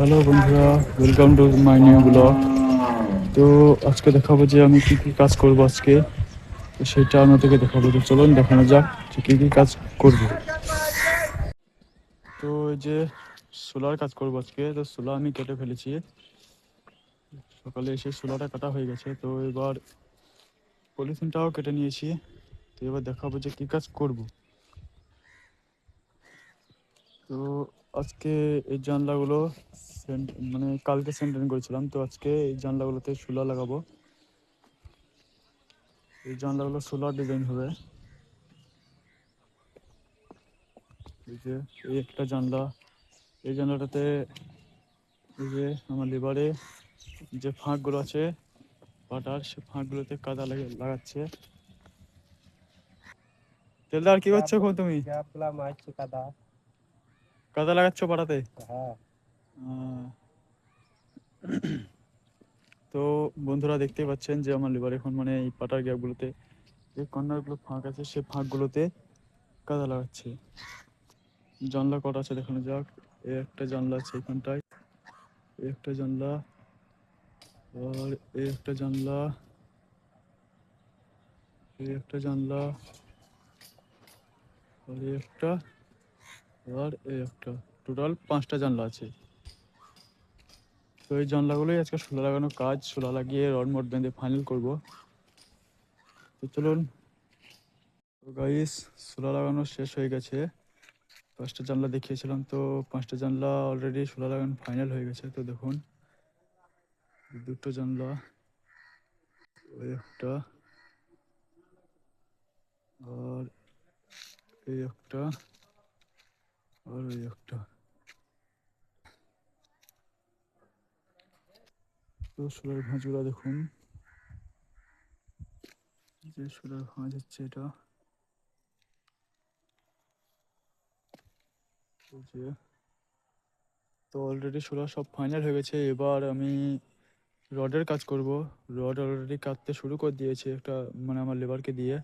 Hello বন্ধুরা, welcome to my new blog. তো আজকে দেখাবো যে আমি কি কি কাজ করব আজকে, তো সেটা আপনাদেরকে দেখাবো। তো চলুন দেখানো যাক যে কী কী কাজ করব। তো এই যে সোলার কাজ করব আজকে। তো সোলা আমি কেটে ফেলেছি, সকালে এসে সোলাটা কাটা হয়ে গেছে। তো এবার পলিথিনটাও কেটে নিয়েছি। তো এবার দেখাবো যে কী কাজ করব। তো আজকে এই জানলাগুলো মানে কালকে সেন্টারিং করেছিলাম, তো আজকে এই জানলাগুলোতে সোলা লাগাবো। এই জানলাগুলো সোলার ডিজাইন হবে। এই যে এই একটা জানলা, এই জানলাটাতে এই যে আমার লিভারে যে ফাঁকগুলো আছে পাটার, সে ফাঁকগুলোতে কাদা লাগাচ্ছে। তেলদার কি করছো এখন তুমি? কাদা লাগাচ্ছ পাটাতে? তো বন্ধুরা দেখতেই পাচ্ছেন যে আমার লিভার এখন মানে এই পাটার গ্যাপগুলোতে যে কর্নারগুলো ফাঁক আছে, সে ফাঁকগুলোতে কাদা লাগাচ্ছে। জানলা কটা আছে দেখানো যাক। এই একটা জানলা আছে এখানটায়, এই একটা জানলা, আর এই একটা জানলা, এই একটা জানলা, আর এই একটা, আর এই একটা। টোটাল 5টা জানলা আছে। তো এই জানলাগুলোই আজকে সোলা লাগানোর কাজ। সোলা লাগিয়ে রড মড বেঁধে ফাইনাল করব। তো চলুন। তো গাইস, সোলা লাগানো শেষ হয়ে গেছে। 5টা জানলা দেখিয়েছিলাম, তো 5টা জানলা অলরেডি সোলা লাগানো ফাইনাল হয়ে গেছে। তো দেখুন, দুটো জানলা, ওই একটা, আর এই একটা, আর ওই একটা। তো সোলার ভাঁজগুলো দেখুন, যে সোলার ভাঁজ হচ্ছে এটা। যে তো অলরেডি সোলা সব ফাইনাল হয়ে গেছে। এবার আমি রডের কাজ করব। রড অলরেডি কাটতে শুরু করে দিয়েছে একটা, মানে আমার লেবারকে দিয়ে।